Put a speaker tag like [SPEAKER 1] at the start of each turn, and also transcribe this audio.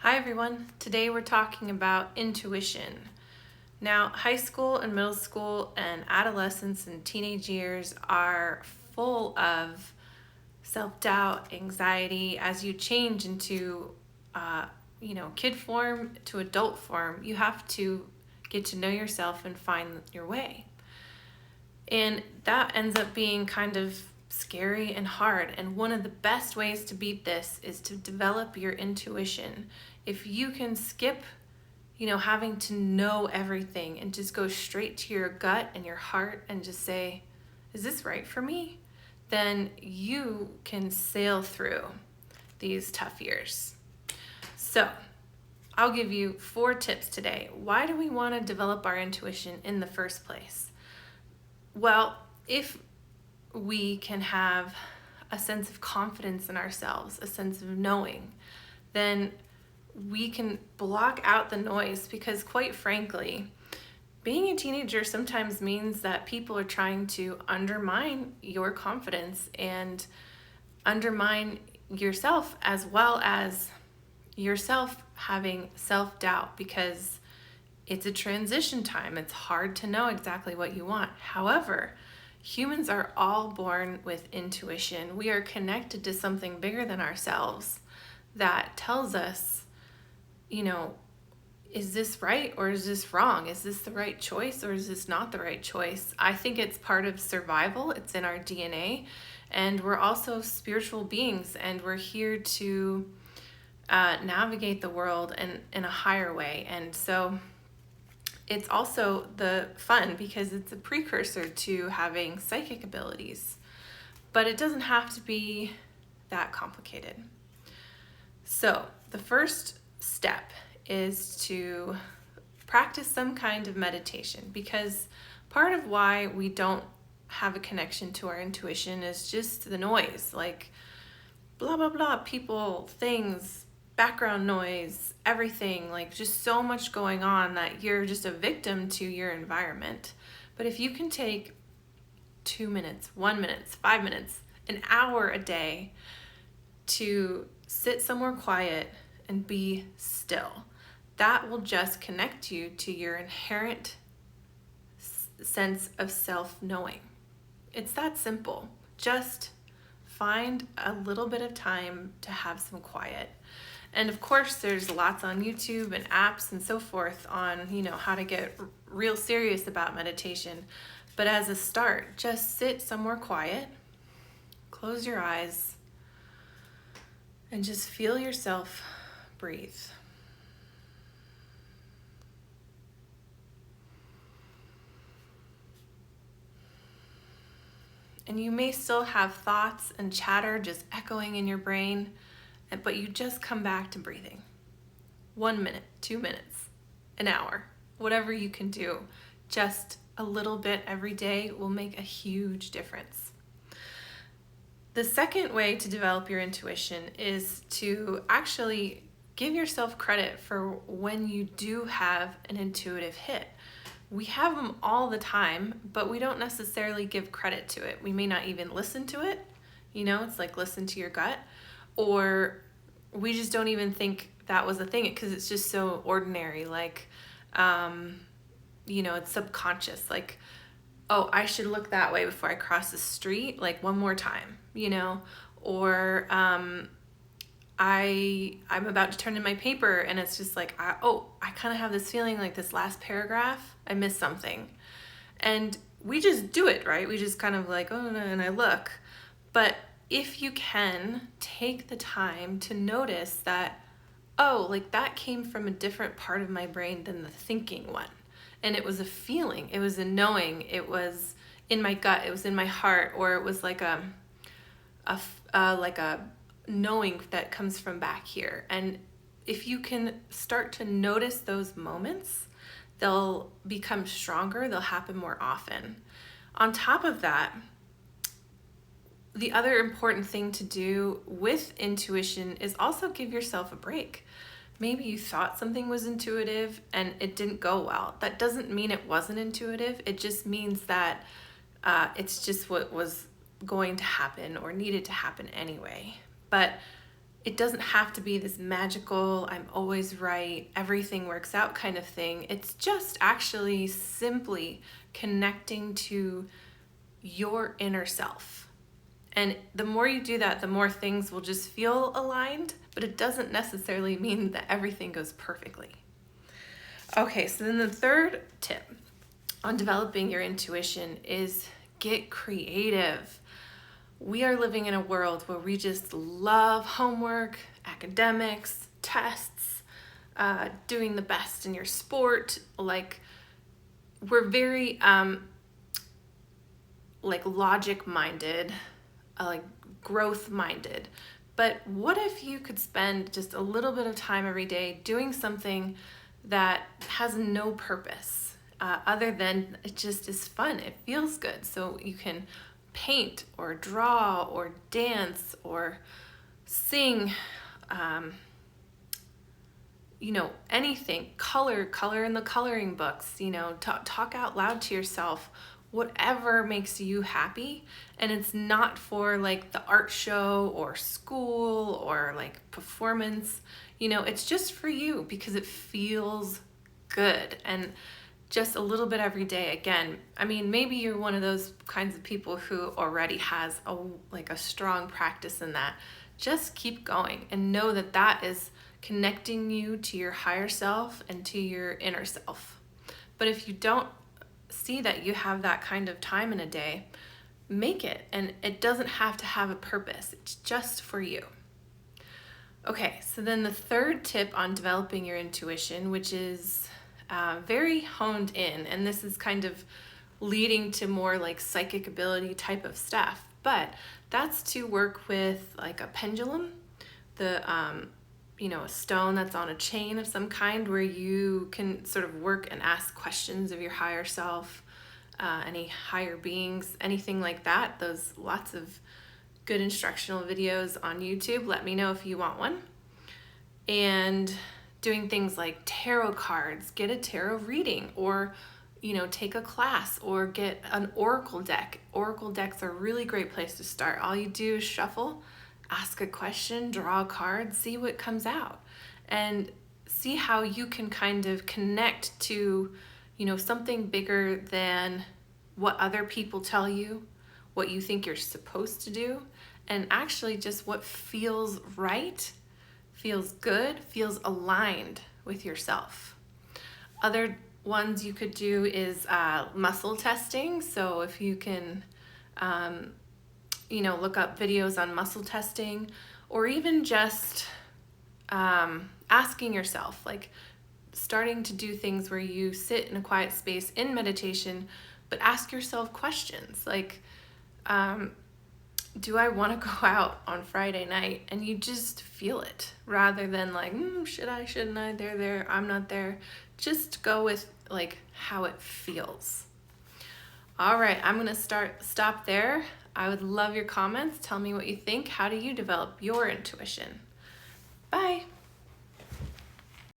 [SPEAKER 1] Hi everyone. Today we're talking about intuition. Now, high school and middle school and adolescence and teenage years are full of self-doubt, anxiety. As you change into, kid form to adult form, you have to get to know yourself and find your way. And that ends up being kind of scary and hard. And one of the best ways to beat this is to develop your intuition. If you can skip, having to know everything and just go straight to your gut and your heart and just say, is this right for me? Then you can sail through these tough years. So, I'll give you 4 tips today. Why do we want to develop our intuition in the first place? Well, if we can have a sense of confidence in ourselves, a sense of knowing, then we can block out the noise because, quite frankly, being a teenager sometimes means that people are trying to undermine your confidence and undermine yourself, as well as yourself having self-doubt, because it's a transition time. It's hard to know exactly what you want. However, humans are all born with intuition. We are connected to something bigger than ourselves that tells us, is this right or is this wrong? Is this the right choice or is this not the right choice? I think it's part of survival. It's in our DNA. And we're also spiritual beings, and we're here to navigate the world in a higher way. And so it's also the fun because it's a precursor to having psychic abilities. But it doesn't have to be that complicated. So the first step is to practice some kind of meditation, because part of why we don't have a connection to our intuition is just the noise, like blah, blah, blah, people, things, background noise, everything, like just so much going on that you're just a victim to your environment. But if you can take 2 minutes, 1 minute, 5 minutes, an hour a day to sit somewhere quiet and be still, that will just connect you to your inherent sense of self-knowing. It's that simple. Just find a little bit of time to have some quiet. And of course, there's lots on YouTube and apps and so forth on, how to get real serious about meditation. But as a start, just sit somewhere quiet, close your eyes, and just feel yourself breathe. And you may still have thoughts and chatter just echoing in your brain, but you just come back to breathing. 1 minute, 2 minutes, an hour, whatever you can do, just a little bit every day will make a huge difference. The second way to develop your intuition is to actually give yourself credit for when you do have an intuitive hit. We have them all the time, but we don't necessarily give credit to it. We may not even listen to it. It's like listen to your gut, or we just don't even think that was a thing because it's just so ordinary. Like, it's subconscious. Like, oh, I should look that way before I cross the street, like one more time, or I'm about to turn in my paper and it's just like, I kind of have this feeling like this last paragraph, I missed something. And we just do it, right? We just kind of like, oh, no, and I look. But if you can take the time to notice that, like that came from a different part of my brain than the thinking one. And it was a feeling, it was a knowing, it was in my gut, it was in my heart, or it was like a knowing that comes from back here. And if you can start to notice those moments, they'll become stronger, they'll happen more often. On top of that, the other important thing to do with intuition is also give yourself a break. Maybe you thought something was intuitive and it didn't go well. That doesn't mean it wasn't intuitive. It just means that it's just what was going to happen or needed to happen anyway. But it doesn't have to be this magical, I'm always right, everything works out kind of thing. It's just actually simply connecting to your inner self. And the more you do that, the more things will just feel aligned, but it doesn't necessarily mean that everything goes perfectly. Okay, so then the third tip on developing your intuition is get creative. We are living in a world where we just love homework, academics, tests, doing the best in your sport. Like, we're very like logic minded, like growth minded. But what if you could spend just a little bit of time every day doing something that has no purpose other than it just is fun? It feels good. So you can paint or draw or dance or sing, anything, color in the coloring books, talk out loud to yourself, whatever makes you happy. And it's not for like the art show or school or like performance, it's just for you because it feels good. And just a little bit every day. Again, I mean, maybe you're one of those kinds of people who already has a strong practice in that. Just keep going and know that that is connecting you to your higher self and to your inner self. But if you don't see that you have that kind of time in a day, make it. And it doesn't have to have a purpose. It's just for you. Okay, so then the third tip on developing your intuition, which is very honed in, and this is kind of leading to more like psychic ability type of stuff, but that's to work with like a pendulum, a stone that's on a chain of some kind where you can sort of work and ask questions of your higher self, any higher beings, anything like that. Those lots of good instructional videos on YouTube. Let me know if you want one. And doing things like tarot cards, get a tarot reading, or take a class or get an oracle deck. Oracle decks are a really great place to start. All you do is shuffle, ask a question, draw a card, see what comes out, and see how you can kind of connect to something bigger than what other people tell you, what you think you're supposed to do, and actually just what feels right, feels good, feels aligned with yourself. Other ones you could do is muscle testing. So if you can, look up videos on muscle testing, or even just asking yourself, like starting to do things where you sit in a quiet space in meditation, but ask yourself questions like, do I want to go out on Friday night? And you just feel it rather than like, should I, shouldn't I? They're there, I'm not there. Just go with like how it feels. All right, I'm going to stop there. I would love your comments. Tell me what you think. How do you develop your intuition? Bye.